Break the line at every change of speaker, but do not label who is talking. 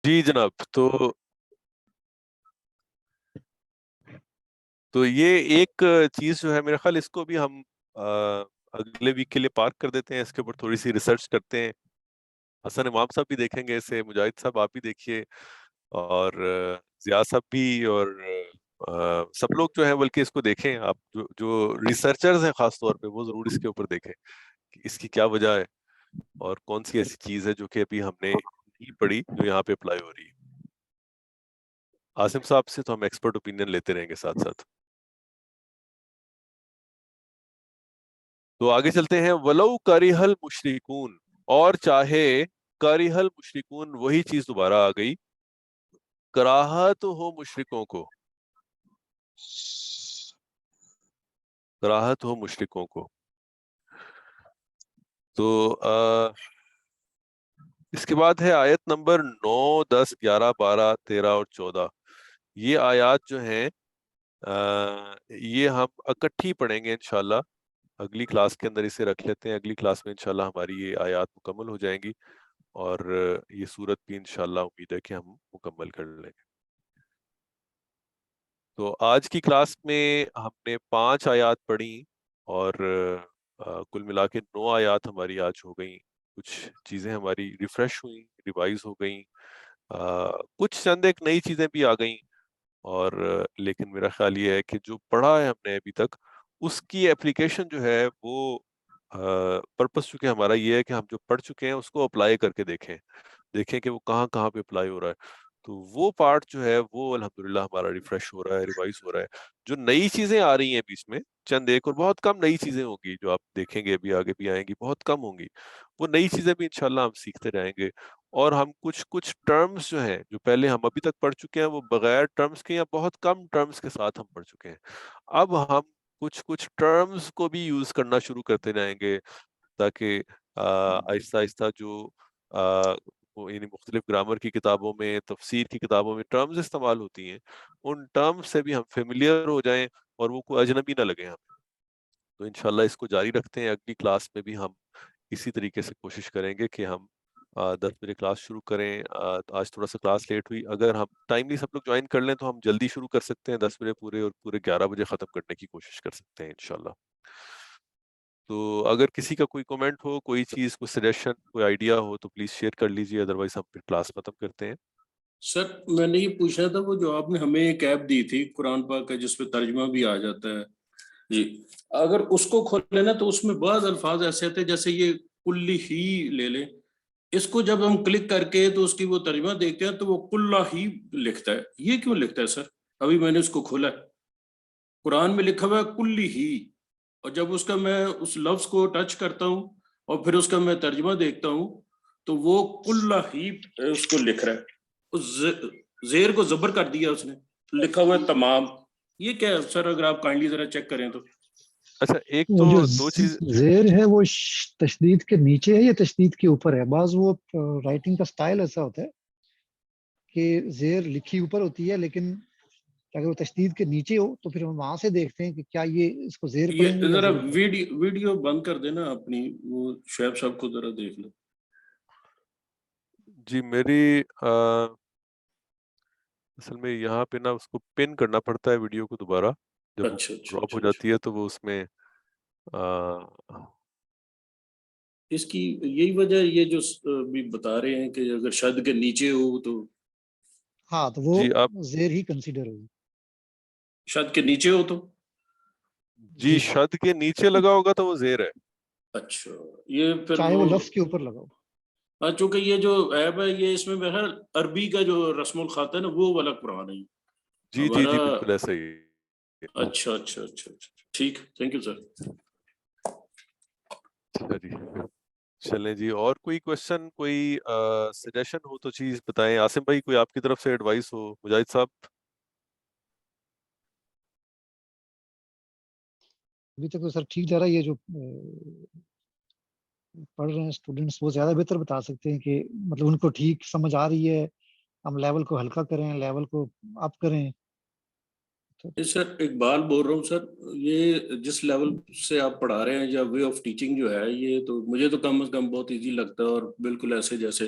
جی جناب. تو یہ ایک چیز جو ہے میرا خیال اس کو بھی ہم اگلے ویک کے لیے پارک کر دیتے ہیں. اس کے اوپر تھوڑی سی ریسرچ کرتے ہیں. حسن امام صاحب بھی دیکھیں گے اسے, مجاہد صاحب آپ بھی دیکھیے, اور ضیاء صاحب بھی, اور سب لوگ جو ہیں بلکہ اس کو دیکھیں. آپ جو ریسرچرز ہیں خاص طور پہ وہ ضرور اس کے اوپر دیکھیں کہ اس کی کیا وجہ ہے اور کون سی ایسی چیز ہے جو کہ ابھی ہم نے نہیں پڑھی جو یہاں پہ اپلائی ہو رہی ہے. عاصم صاحب سے تو ہم ایکسپرٹ اوپینین لیتے رہیں گے ساتھ ساتھ. تو آگے چلتے ہیں. ولو کریہ المشرکون, اور چاہے کریہ المشرکون, وہی چیز دوبارہ آ گئی, کراہت ہو مشرکوں کو, کراہت ہو مشرکوں کو. تو اس کے بعد ہے آیت نمبر 9, 10, 11, 12, 13 اور 14. یہ آیات جو ہیں یہ ہم اکٹھی پڑھیں گے انشاءاللہ. اگلی کلاس کے اندر اسے رکھ لیتے ہیں. اگلی کلاس میں انشاءاللہ ہماری یہ آیات مکمل ہو جائیں گی, اور یہ سورت بھی انشاءاللہ امید ہے کہ ہم مکمل کر لیں گے. تو آج کی کلاس میں ہم نے 5 آیات پڑھی, اور کل ملا کے 9 آیات ہماری آج ہو گئیں. کچھ چیزیں ہماری ریفریش ہوئیں, ریوائز ہو گئیں, کچھ چند ایک نئی چیزیں بھی آ گئیں. اور لیکن میرا خیال یہ ہے کہ جو پڑھا ہے ہم نے ابھی تک, اس کی اپلیکیشن جو ہے وہ پرپس چونکہ ہمارا یہ ہے کہ ہم جو پڑھ چکے ہیں اس کو اپلائی کر کے دیکھیں کہ وہ کہاں کہاں پہ اپلائی ہو رہا ہے. تو وہ پارٹ جو ہے وہ الحمدللہ ہمارا ریفریش ہو رہا ہے, ریوائز ہو رہا ہے. جو نئی چیزیں آ رہی ہیں بیچ میں, چند ایک, اور بہت کم نئی چیزیں ہوں گی جو آپ دیکھیں گے ابھی آگے بھی آئیں گی, بہت کم ہوں گی. وہ نئی چیزیں بھی انشاءاللہ ہم سیکھتے رہیں گے. اور ہم کچھ ٹرمز جو ہیں جو پہلے ہم ابھی تک پڑھ چکے ہیں وہ بغیر ٹرمز کے یا بہت کم ٹرمز کے ساتھ ہم پڑھ چکے ہیں. اب ہم کچھ ٹرمز کو بھی یوز کرنا شروع کرتے جائیں گے, تاکہ آہستہ آہستہ جو یعنی مختلف گرامر کی کتابوں میں, تفسیر کی کتابوں میں ٹرمز استعمال ہوتی ہیں, ان ٹرمز سے بھی ہم فیملیئر ہو جائیں اور وہ کوئی اجنبی نہ لگے ہمیں. تو انشاءاللہ اس کو جاری رکھتے ہیں. اگلی کلاس میں بھی ہم اسی طریقے سے کوشش کریں گے کہ ہم 10 بجے کلاس شروع کریں. آج تھوڑا سا کلاس لیٹ ہوئی, اگر ہم ٹائملی سب لوگ جوائن کر لیں تو ہم جلدی شروع کر سکتے ہیں 10 بجے پورے, اور پورے 11 بجے ختم کرنے کی کوشش کر سکتے ہیں انشاءاللہ. تو اگر کسی کا کوئی کومنٹ ہو, کوئی چیز, کوئی سجیشن, کوئی آئیڈیا ہو تو پلیز شیئر کر لیجیے, ادروائز ہم پھر کلاس ختم کرتے ہیں.
سر میں نے یہ پوچھنا تھا, وہ جو آپ نے ہمیں ایک ایپ دی تھی قرآن پاک کا جس پہ ترجمہ بھی آ جاتا ہے جی, اگر اس کو کھول لینا تو اس میں بعض الفاظ ایسے ہوتے ہیں, جیسے یہ کلی ہی لے لیں, اس کو جب ہم کلک کر کے تو اس کی وہ ترجمہ دیکھتے ہیں تو وہ کلہ ہی لکھتا ہے. یہ کیوں لکھتا ہے سر؟ ابھی میں نے اس کو کھولا ہے, قرآن میں لکھا ہوا ہے کلی ہی, اور جب اس کا میں اس لفظ کو ٹچ کرتا ہوں اور پھر اس کا میں ترجمہ دیکھتا ہوں تو وہ کلہ ہی اس کو لکھ رہا ہے. زیر کو زبر کر دیا اس نے, لکھا ہوا ہے تمام. یہ کیا ہے سر؟ اگر آپ کائنڈلی ذرا چیک کریں تو.
اچھا, ایک
وہ
تو
جو
دو چیز
زیر ہے وہ تشدید کے نیچے ہے یا تشدید کے اوپر ہے؟ بعض وہ رائٹنگ کا سٹائل ایسا ہوتا ہے کہ زیر لکھی اوپر ہوتی ہے, لیکن اگر وہ تشدید کے نیچے ہو تو پھر ہم وہاں سے دیکھتے ہیں کہ کیا یہ اس کو زیر پڑھیں
یہ
گے یا
ذرا
زبر پڑھیں گے.
ویڈیو بند کر دینا اپنی, وہ شعیب صاحب کو ذرا دیکھ لو.
جی میری اصل میں یہاں پہ نا اس کو پن کرنا پڑتا ہے ویڈیو کو دوبارہ, جب وہ
اچھا اچھا
ڈراپ ہو
اچھا اچھا,
جاتی ہے تو وہ اس میں
اس کی یہی وجہ یہ جو بھی بتا رہے ہیں کہ اگر شد کے نیچے ہو تو
ہاں تو وہ
جی آپ
زیر ہی کنسیڈر ہوگی.
شد کے نیچے ہو تو
جی شد کے نیچے لگا ہوگا تو وہ زیر ہے.
اچھا, یہ پھر
چاہے وہ لفظ کے اوپر لگا ہو.
چونکہ یہ جو ایپ ہے یہ اس میں بہر عربی کا جو رسم الخط ہے نا وہ والا قرآن ہے
جی جی
ہمارا.
جی بالکل ایسا ہی.
اچھا اچھا اچھا اچھا, ٹھیک, تھینک یو سر.
جی چلیں جی, اور کوئی کوشچن, کوئی سجیشن ہو تو چیز بتائیں. عاصم بھائی کوئی آپ کی طرف سے ایڈوائس ہو؟ مجاہد صاحب.
ابھی تک تو سر ٹھیک جا رہا ہے. یہ جو پڑھ رہے ہیں اسٹوڈنٹس وہ زیادہ بہتر بتا سکتے ہیں کہ مطلب ان کو ٹھیک سمجھ آ رہی ہے, ہم لیول کو ہلکا کریں, لیول کو اپ کریں.
سر اقبال بول رہا ہوں سر, یہ جس لیول سے آپ پڑھا رہے ہیں یا وے آف ٹیچنگ جو ہے یہ تو مجھے تو کم از کم بہت ایزی لگتا ہے, اور بالکل ایسے جیسے